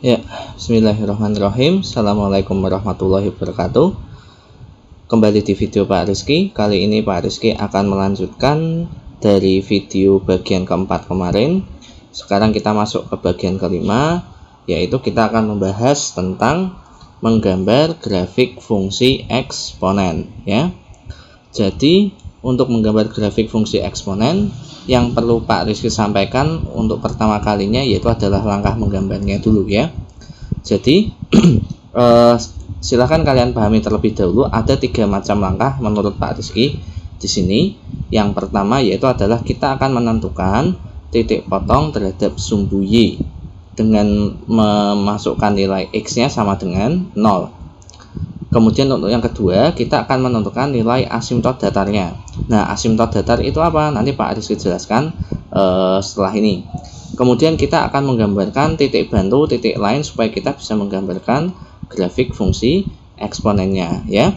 Ya, bismillahirrahmanirrahim. Assalamualaikum warahmatullahi wabarakatuh. Kembali di video Pak Rizky. Kali ini Pak Rizky akan melanjutkan dari video bagian keempat kemarin. Sekarang kita masuk ke bagian kelima, yaitu kita akan membahas tentang menggambar grafik fungsi eksponen. Ya, jadi untuk menggambar grafik fungsi eksponen, yang perlu Pak Rizky sampaikan untuk pertama kalinya yaitu adalah langkah menggambarnya dulu ya. Jadi silahkan kalian pahami terlebih dahulu ada 3 macam langkah menurut Pak Rizky di sini. Yang pertama yaitu adalah kita akan menentukan titik potong terhadap sumbu Y dengan memasukkan nilai X-nya sama dengan 0. Kemudian untuk yang kedua, kita akan menentukan nilai asimtot datarnya. Nah, asimtot datar itu apa? Nanti Pak Rizky jelaskan setelah ini. Kemudian kita akan menggambarkan titik bantu, titik lain supaya kita bisa menggambarkan grafik fungsi eksponennya, ya.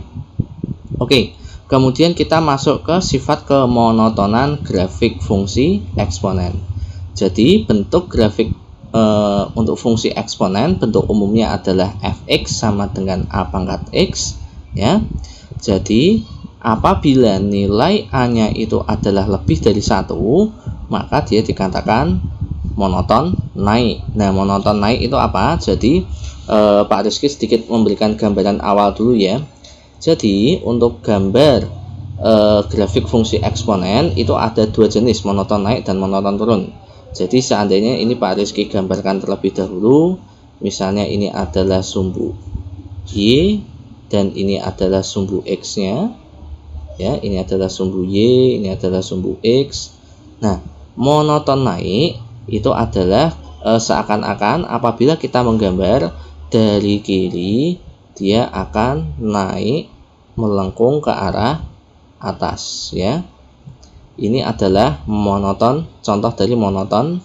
Oke. Kemudian kita masuk ke sifat kemonotonan grafik fungsi eksponen. Jadi bentuk grafik untuk fungsi eksponen bentuk umumnya adalah fx sama dengan a pangkat x ya. Jadi apabila nilai a-nya itu adalah lebih dari 1, maka dia dikatakan monoton naik. Nah, monoton naik itu apa? Jadi Pak Rizky sedikit memberikan gambaran awal dulu ya. Jadi untuk gambar grafik fungsi eksponen itu ada 2 jenis, monoton naik dan monoton turun. Jadi seandainya ini Pak Rizky gambarkan terlebih dahulu, misalnya ini adalah sumbu Y dan ini adalah sumbu X-nya, ya, ini adalah sumbu Y, ini adalah sumbu X. Nah, monoton naik itu adalah seakan-akan apabila kita menggambar dari kiri, dia akan naik melengkung ke arah atas, ya. Ini adalah monoton, contoh dari monoton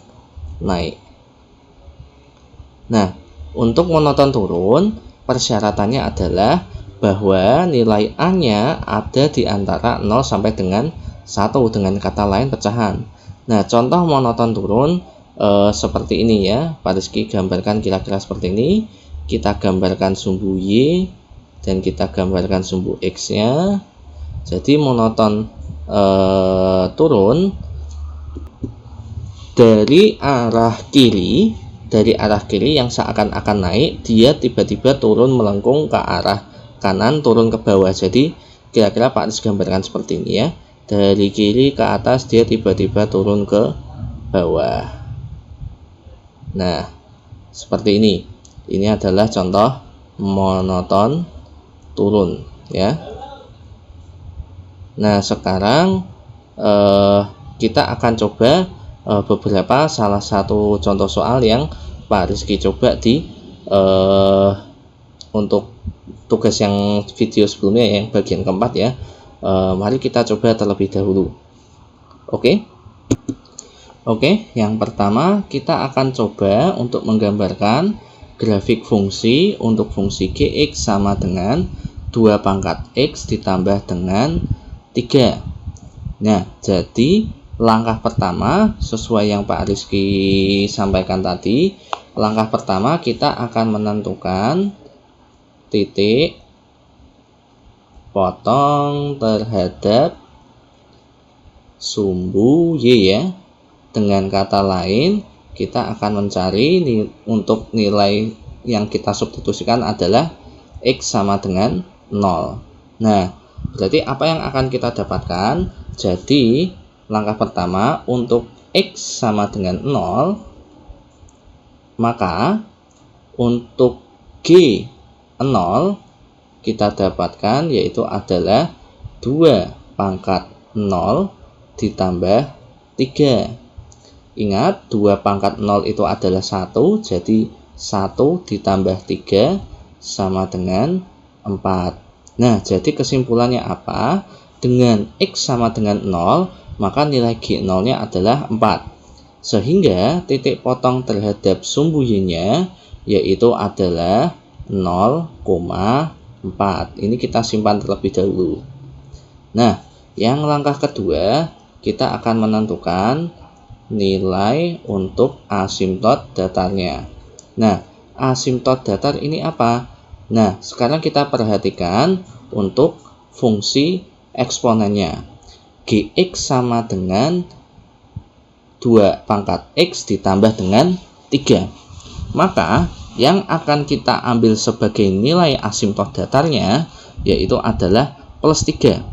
naik. Nah, untuk monoton turun, persyaratannya adalah bahwa nilai A-nya ada di antara 0 sampai dengan 1, dengan kata lain pecahan. Nah, contoh monoton turun seperti ini ya. Pak Rizky gambarkan kira-kira seperti ini. Kita gambarkan sumbu Y dan kita gambarkan sumbu X-nya. Jadi monoton turun dari arah kiri, yang seakan-akan naik, dia tiba-tiba turun melengkung ke arah kanan, turun ke bawah. Jadi kira-kira Pak Rizky gambarkan seperti ini ya. Dari kiri ke atas dia tiba-tiba turun ke bawah. Nah, seperti ini. Ini adalah contoh monoton turun ya. Nah, sekarang kita akan coba beberapa salah satu contoh soal yang Pak Rizky coba di untuk tugas yang video sebelumnya yang bagian keempat ya. Mari kita coba terlebih dahulu. Oke, yang pertama kita akan coba untuk menggambarkan grafik fungsi untuk fungsi gx sama dengan 2 pangkat x ditambah dengan 3. Nah, jadi langkah pertama sesuai yang Pak Rizky sampaikan tadi, langkah pertama kita akan menentukan titik potong terhadap sumbu Y ya. Dengan kata lain, kita akan mencari untuk nilai yang kita substitusikan adalah X sama dengan 0. Nah, berarti apa yang akan kita dapatkan? Jadi langkah pertama untuk X sama dengan 0, maka untuk G 0 kita dapatkan yaitu adalah 2 pangkat 0 ditambah 3. Ingat 2 pangkat 0 itu adalah 1, jadi 1 ditambah 3 sama dengan 4. Nah, jadi kesimpulannya apa? Dengan X sama dengan 0, maka nilai G0-nya adalah 4. Sehingga titik potong terhadap sumbu Y-nya yaitu adalah 0,4. Ini kita simpan terlebih dahulu. Nah, yang langkah kedua, kita akan menentukan nilai untuk asimtot datarnya. Nah, asimtot datar ini apa? Nah, sekarang kita perhatikan untuk fungsi eksponennya. Gx sama dengan 2 pangkat X ditambah dengan 3. Maka yang akan kita ambil sebagai nilai asimtot datarnya yaitu adalah plus 3.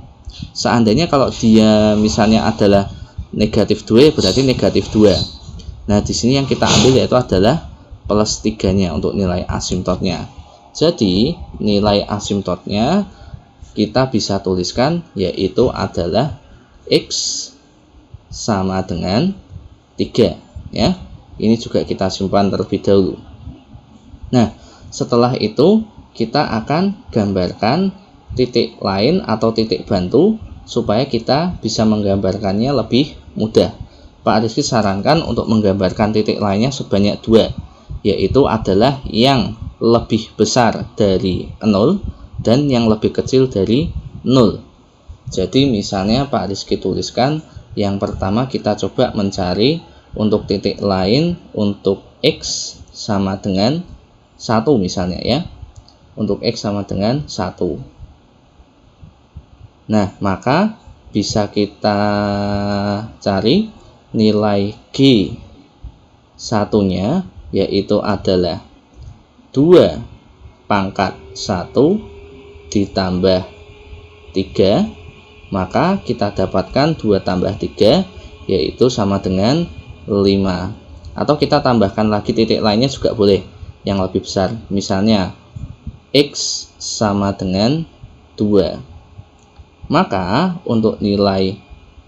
Seandainya kalau dia misalnya adalah negatif 2, berarti negatif 2. Nah, di sini yang kita ambil yaitu adalah plus 3-nya untuk nilai asimtotnya. Jadi, nilai asimtotnya kita bisa tuliskan yaitu adalah X sama dengan 3, ya. Ini juga kita simpan terlebih dahulu. Nah, setelah itu kita akan gambarkan titik lain atau titik bantu supaya kita bisa menggambarkannya lebih mudah. Pak Rizky sarankan untuk menggambarkan titik lainnya sebanyak 2, yaitu adalah yang lebih besar dari 0 dan yang lebih kecil dari 0. Jadi misalnya Pak Rizky tuliskan yang pertama kita coba mencari untuk titik lain untuk X sama dengan 1 misalnya ya. Untuk X sama dengan 1. Nah, maka bisa kita cari nilai G satunya yaitu adalah 2 pangkat 1 ditambah 3, maka kita dapatkan 2 tambah 3 yaitu sama dengan 5. Atau kita tambahkan lagi titik lainnya juga boleh yang lebih besar, misalnya X sama dengan 2. Maka untuk nilai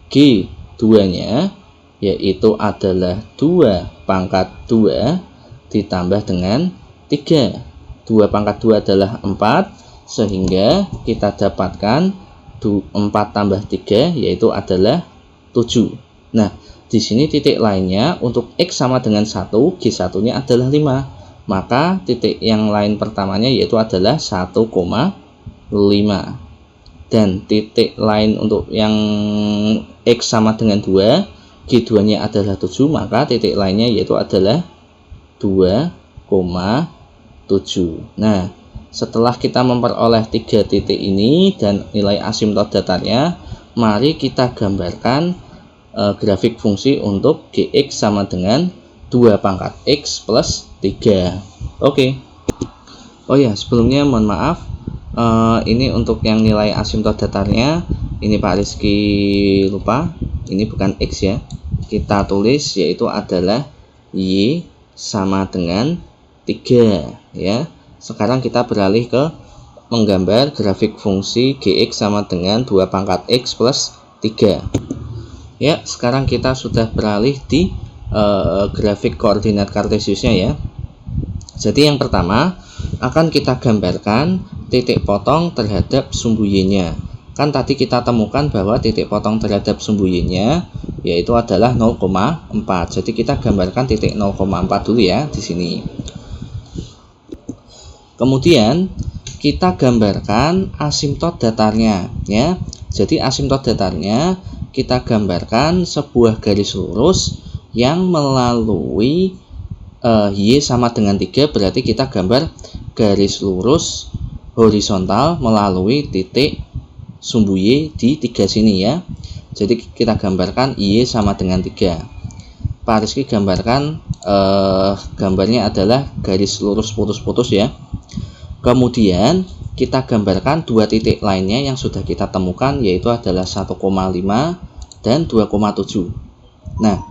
G2 nya yaitu adalah 2 pangkat 2 ditambah dengan 3. 2 pangkat 2 adalah 4, sehingga kita dapatkan 4 tambah 3 yaitu adalah 7. Nah, di sini titik lainnya untuk X sama dengan 1, G1 nya adalah 5. Maka titik yang lain pertamanya yaitu adalah 1,5. Dan titik lain untuk yang X sama dengan 2, G2 nya adalah 7, maka titik lainnya yaitu adalah 2,7. Nah, setelah kita memperoleh 3 titik ini dan nilai asimtot datarnya, mari kita gambarkan grafik fungsi untuk Gx sama dengan 2 pangkat X plus 3. Oke. Oh ya, sebelumnya mohon maaf, ini untuk yang nilai asimtot datarnya, ini Pak Rizky lupa, ini bukan X ya, kita tulis yaitu adalah Y sama dengan 3 ya. Sekarang kita beralih ke menggambar grafik fungsi Gx sama dengan 2 pangkat X plus 3 ya. Sekarang kita sudah beralih di grafik koordinat kartesiusnya ya. Jadi yang pertama akan kita gambarkan titik potong terhadap sumbu Y-nya. Kan tadi kita temukan bahwa titik potong terhadap sumbu Y-nya yaitu adalah 0,4. Jadi kita gambarkan titik 0,4 dulu ya di sini. Kemudian kita gambarkan asimtot datarnya ya. Jadi asimtot datarnya kita gambarkan sebuah garis lurus yang melalui Y sama dengan 3, berarti kita gambar garis lurus horizontal melalui titik sumbu Y di 3 sini ya. Jadi kita gambarkan Y sama dengan 3. Pak Rizky gambarkan gambarnya adalah garis lurus putus-putus ya. Kemudian kita gambarkan 2 titik lainnya yang sudah kita temukan yaitu adalah 1,5 dan 2,7. Nah,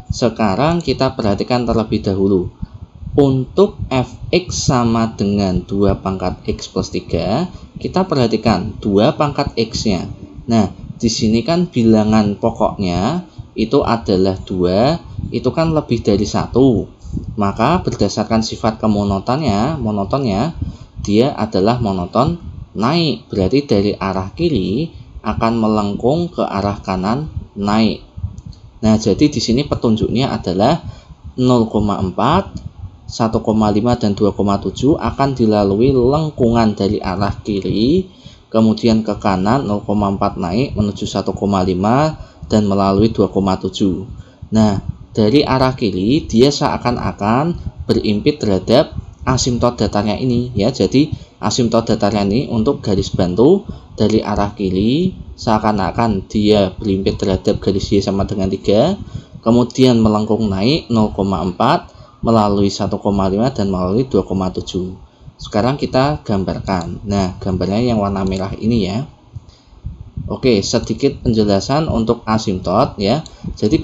sekarang kita perhatikan terlebih dahulu. Untuk fx sama dengan 2 pangkat x plus 3, kita perhatikan 2 pangkat x-nya. Nah, di sini kan bilangan pokoknya itu adalah 2, itu kan lebih dari 1. Maka berdasarkan sifat kemonotonnya, dia adalah monoton naik. Berarti dari arah kiri akan melengkung ke arah kanan naik. Nah, jadi di sini petunjuknya adalah 0,4, 1,5 dan 2,7 akan dilalui lengkungan dari arah kiri, kemudian ke kanan 0,4 naik menuju 1,5 dan melalui 2,7. Nah, dari arah kiri dia seakan-akan berimpit terhadap asimtot datarnya ini ya. Jadi asimtot datarnya ini untuk garis bantu dari arah kiri seakan-akan dia berlimpit terhadap garis Y sama dengan 3, kemudian melengkung naik 0,4 melalui 1,5 dan melalui 2,7. Sekarang kita gambarkan. Nah, gambarnya yang warna merah ini ya. Oke, sedikit penjelasan untuk asimtot ya. Jadi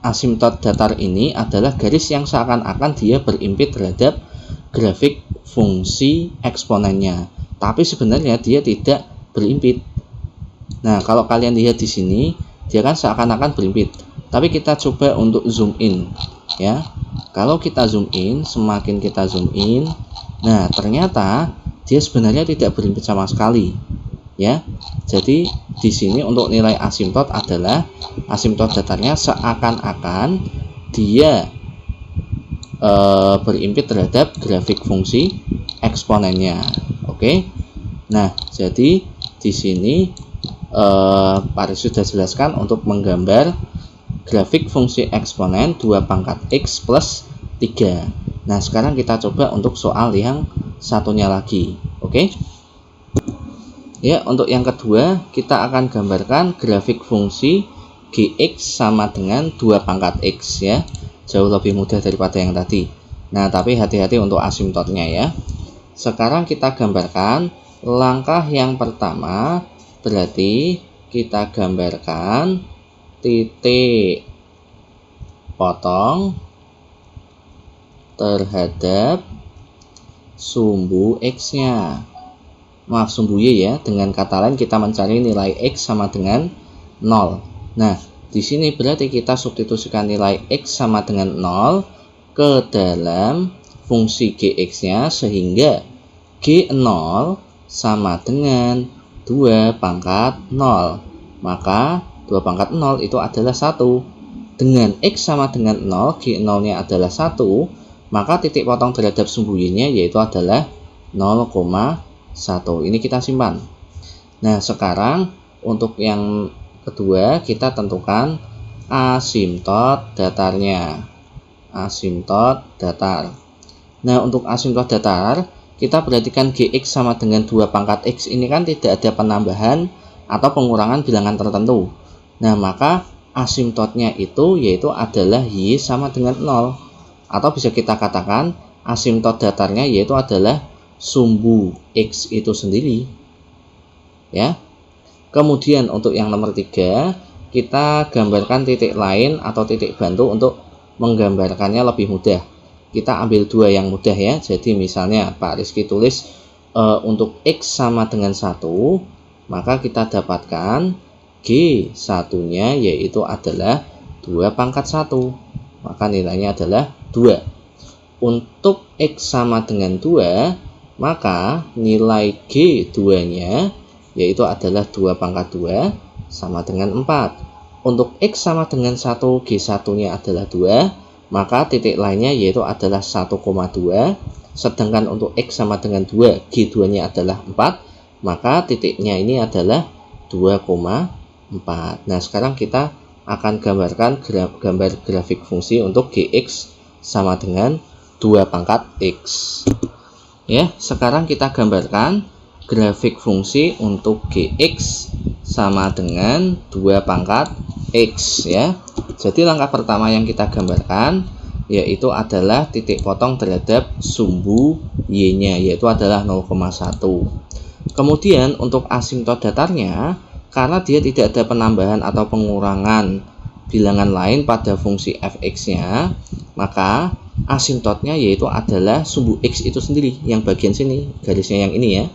asimtot datar ini adalah garis yang seakan-akan dia berimpit terhadap grafik fungsi eksponennya. Tapi sebenarnya dia tidak berimpit. Nah, kalau kalian lihat di sini, dia kan seakan-akan berimpit. Tapi kita coba untuk zoom in, ya. Kalau kita zoom in, semakin kita zoom in, nah ternyata dia sebenarnya tidak berimpit sama sekali, ya. Jadi di sini untuk nilai asimtot adalah asimtot datarnya seakan-akan dia berimpit terhadap grafik fungsi eksponennya. Oke. Nah, jadi di sini Pak Aris sudah jelaskan untuk menggambar grafik fungsi eksponen 2 pangkat X plus 3. Nah, sekarang kita coba untuk soal yang satunya lagi. Oke. Ya, untuk yang kedua kita akan gambarkan grafik fungsi Gx sama dengan 2 pangkat X ya. Jauh lebih mudah daripada yang tadi. Nah, tapi hati-hati untuk asimtotnya ya. Sekarang kita gambarkan langkah yang pertama. Berarti kita gambarkan titik potong terhadap sumbu X-nya. Maaf, sumbu Y ya. Dengan kata lain kita mencari nilai X sama dengan 0. Nah, di sini berarti kita substitusikan nilai X sama dengan 0 ke dalam fungsi Gx-nya sehingga G0 sama dengan 2 pangkat 0. Maka 2 pangkat 0 itu adalah 1. Dengan X sama dengan 0, G0 nya adalah 1, maka titik potong terhadap sumbu Y nya yaitu adalah 0,1. Ini kita simpan. Nah, sekarang untuk yang kedua kita tentukan asimtot datarnya. Asimtot datar. Nah, untuk asimtot datar kita perhatikan Gx sama dengan 2 pangkat X ini kan tidak ada penambahan atau pengurangan bilangan tertentu. Nah, maka asimtotnya itu yaitu adalah Y sama dengan 0. Atau bisa kita katakan asimtot datarnya yaitu adalah sumbu X itu sendiri. Ya. Kemudian untuk yang nomor 3, kita gambarkan titik lain atau titik bantu untuk menggambarkannya lebih mudah. Kita ambil 2 yang mudah ya. Jadi misalnya Pak Rizky tulis untuk X sama dengan 1, maka kita dapatkan G1 nya yaitu adalah 2 pangkat 1. Maka nilainya adalah 2. Untuk X sama dengan 2, maka nilai G2 nya yaitu adalah 2 pangkat 2 sama dengan 4. Untuk X sama dengan 1, G1 nya adalah 2. Maka titik lainnya yaitu adalah 1,2. Sedangkan untuk X sama dengan 2, G2 nya adalah 4. Maka titiknya ini adalah 2,4. Nah, sekarang kita akan gambarkan gambar grafik fungsi untuk Gx sama dengan 2 pangkat X. Ya, sekarang kita gambarkan grafik fungsi untuk Gx sama dengan 2 pangkat X ya. Jadi langkah pertama yang kita gambarkan yaitu adalah titik potong terhadap sumbu Y-nya yaitu adalah 0,1. Kemudian untuk asimtot datarnya, karena dia tidak ada penambahan atau pengurangan bilangan lain pada fungsi fx-nya, maka asimtotnya yaitu adalah sumbu X itu sendiri yang bagian sini, garisnya yang ini ya.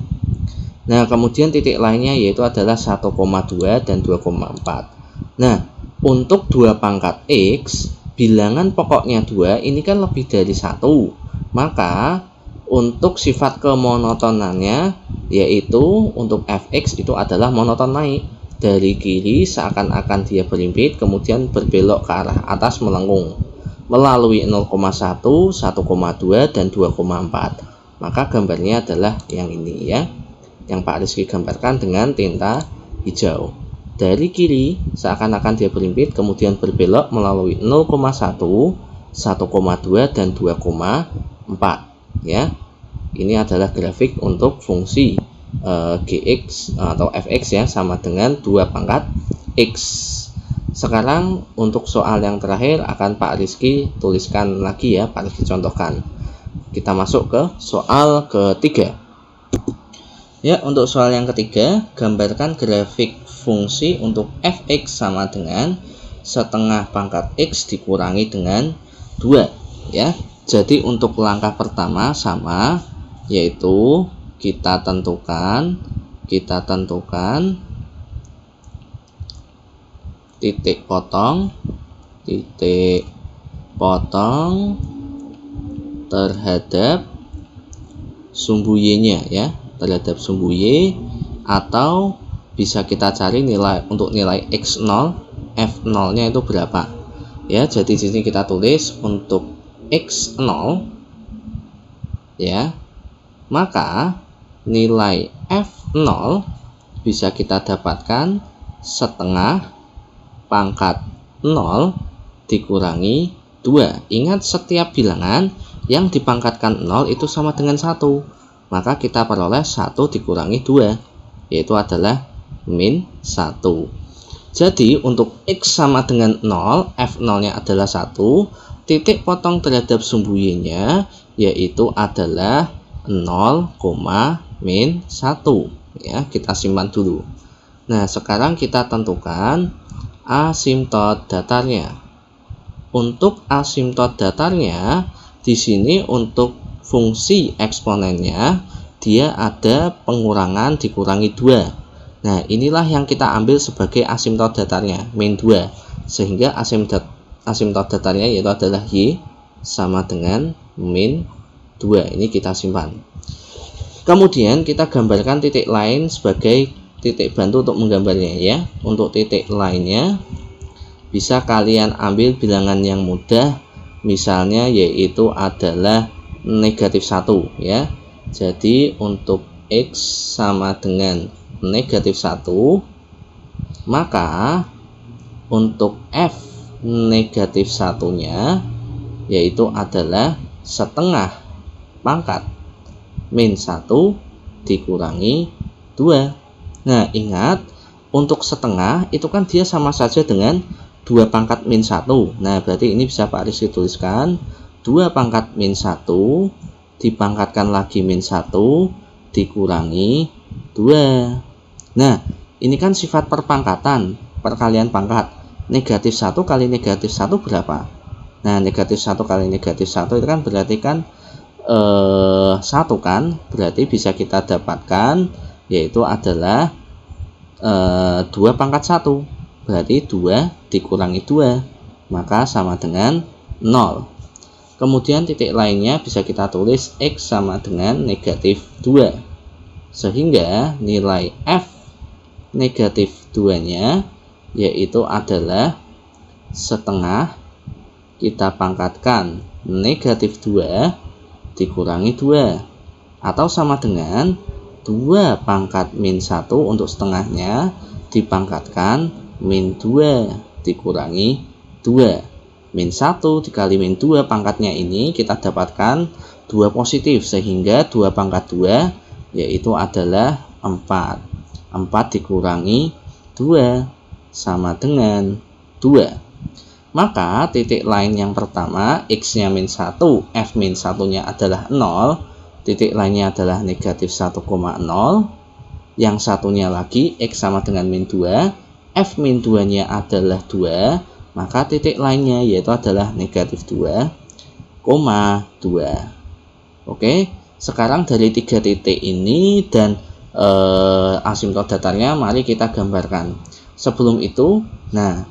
Nah, kemudian titik lainnya yaitu adalah 1,2 dan 2,4. Nah, untuk 2 pangkat X, bilangan pokoknya 2 ini kan lebih dari 1. Maka untuk sifat kemonotonannya yaitu untuk fx itu adalah monoton naik. Dari kiri seakan-akan dia berimpit, kemudian berbelok ke arah atas melengkung melalui 0,1, 1,2 dan 2,4. Maka gambarnya adalah yang ini ya, yang Pak Rizky gambarkan dengan tinta hijau. Dari kiri seakan-akan dia berimpit, kemudian berbelok melalui 0,1, 1,2 dan 2,4 ya. Ini adalah grafik untuk fungsi gx atau fx ya, sama dengan 2 pangkat x. Sekarang untuk soal yang terakhir akan Pak Rizky tuliskan lagi ya, Pak Rizky contohkan. Kita masuk ke soal ketiga. Ya, untuk soal yang ketiga, gambarkan grafik fungsi untuk fx sama dengan setengah pangkat x dikurangi dengan 2 ya. Jadi untuk langkah pertama sama, yaitu kita tentukan titik potong terhadap sumbu y-nya ya, terhadap sumbu y, atau bisa kita cari nilai untuk nilai x0, f0-nya itu berapa ya. Jadi di sini kita tulis untuk x0 ya, maka nilai f0 bisa kita dapatkan setengah pangkat 0 dikurangi 2. Ingat, setiap bilangan yang dipangkatkan 0 itu sama dengan 1, maka kita peroleh 1 dikurangi 2, yaitu adalah min 1. Jadi untuk x sama dengan 0, f0-nya adalah 1, titik potong terhadap sumbu y-nya yaitu adalah 0, min 1 ya. Kita simpan dulu. Nah, sekarang kita tentukan asimtot datarnya. Untuk asimtot datarnya di sini untuk fungsi eksponennya dia ada pengurangan dikurangi 2. Nah, inilah yang kita ambil sebagai asimtot datarnya, min 2. Sehingga asimtot datarnya yaitu adalah y sama dengan min 2. Ini kita simpan. Kemudian kita gambarkan titik lain sebagai titik bantu untuk menggambarnya ya. Untuk titik lainnya bisa kalian ambil bilangan yang mudah, misalnya yaitu adalah negatif 1 ya. Jadi untuk x sama dengan negatif 1, maka untuk f negatif 1-nya yaitu adalah setengah pangkat min 1 dikurangi 2. Nah, ingat, untuk setengah itu kan dia sama saja dengan 2 pangkat min 1. Nah, berarti ini bisa Pak Rizky tuliskan 2 pangkat min 1 dipangkatkan lagi min 1 dikurangi 2. Nah, ini kan sifat perpangkatan, perkalian pangkat. Negatif 1 kali negatif 1 berapa? Nah, negatif 1 kali negatif 1 itu kan berarti kan 1 kan, berarti bisa kita dapatkan yaitu adalah 2 pangkat 1, berarti 2 dikurangi 2, maka sama dengan 0. Kemudian titik lainnya bisa kita tulis x sama dengan negatif 2, sehingga nilai f negatif 2 nya yaitu adalah setengah kita pangkatkan negatif 2 dikurangi 2, atau sama dengan 2 pangkat min 1 untuk setengahnya dipangkatkan min 2 dikurangi 2. Min 1 dikali min 2 pangkatnya ini kita dapatkan 2 positif, sehingga 2 pangkat 2 yaitu adalah 4. 4 dikurangi 2 sama dengan 2. Maka titik lain yang pertama x-nya min 1, f min 1-nya adalah 0, titik lainnya adalah negatif 1,0, yang satunya lagi x sama dengan min 2, f min 2-nya adalah 2, maka titik lainnya yaitu adalah negatif 2,2. Oke, sekarang dari 3 titik ini dan asimtot datarnya mari kita gambarkan. Sebelum itu, nah,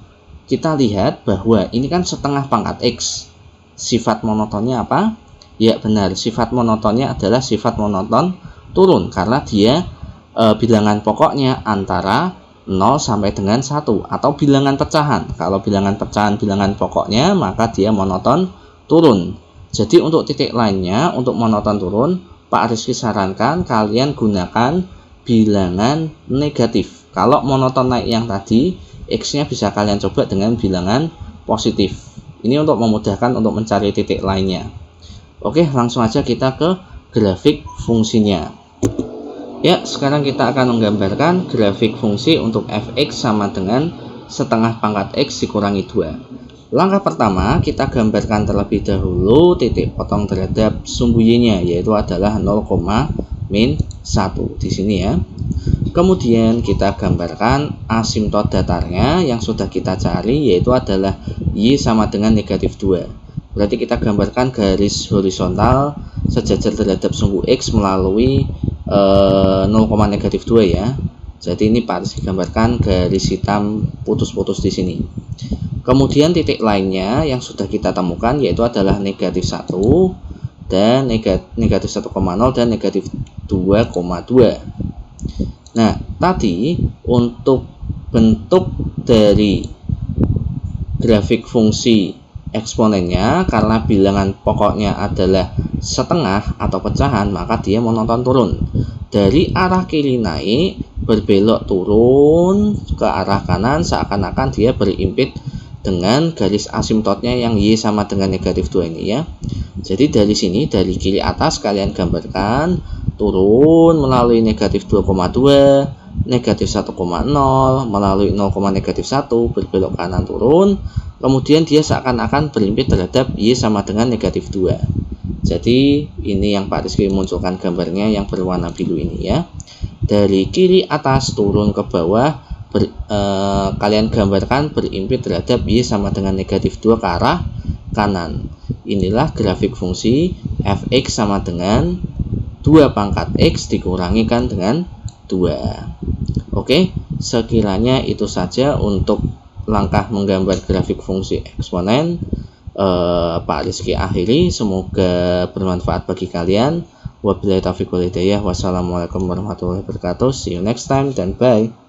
kita lihat bahwa ini kan setengah pangkat x. Sifat monotonnya apa? Ya benar, sifat monotonnya adalah sifat monoton turun, karena dia bilangan pokoknya antara 0 sampai dengan 1, atau bilangan pecahan. Kalau bilangan pecahan bilangan pokoknya, maka dia monoton turun. Jadi untuk titik lainnya, untuk monoton turun, Pak Rizky sarankan kalian gunakan bilangan negatif. Kalau monoton naik yang tadi, x-nya bisa kalian coba dengan bilangan positif. Ini untuk memudahkan untuk mencari titik lainnya. Oke, langsung aja kita ke grafik fungsinya. Ya, sekarang kita akan menggambarkan grafik fungsi untuk fx sama dengan setengah pangkat x dikurangi 2. Langkah pertama, kita gambarkan terlebih dahulu titik potong terhadap sumbu y-nya, yaitu adalah 0,-1 di sini ya. Kemudian kita gambarkan asimtot datarnya yang sudah kita cari, yaitu adalah y sama dengan negatif 2. Berarti kita gambarkan garis horizontal sejajar terhadap sumbu x melalui 0, negatif 2 ya. Jadi ini harus digambarkan garis hitam putus-putus di sini. Kemudian titik lainnya yang sudah kita temukan yaitu adalah negatif 1 dan negatif 1,0 dan negatif 2,2. Nah, tadi untuk bentuk dari grafik fungsi eksponennya, karena bilangan pokoknya adalah setengah atau pecahan, maka dia monoton turun. Dari arah kiri naik, berbelok turun ke arah kanan, seakan-akan dia berimpit dengan garis asimtotnya yang y sama dengan negatif 2 ini ya. Jadi dari sini, dari kiri atas kalian gambarkan turun melalui negatif 2,2, negatif 1,0, melalui 0, negatif 1, berbelok kanan turun. Kemudian dia seakan-akan berimpit terhadap y sama dengan negatif 2. Jadi ini yang Pak Rizky munculkan gambarnya yang berwarna biru ini ya. Dari kiri atas turun ke bawah, kalian gambarkan berimpit terhadap y sama dengan negatif 2 ke arah kanan. Inilah grafik fungsi fx sama dengan 2 pangkat x dikurangikan dengan 2. Oke, sekiranya itu saja untuk langkah menggambar grafik fungsi eksponen. Pak Rizky akhiri, semoga bermanfaat bagi kalian. Wabillahi taufiq wal hidayah. Wassalamualaikum warahmatullahi wabarakatuh. See you next time dan bye.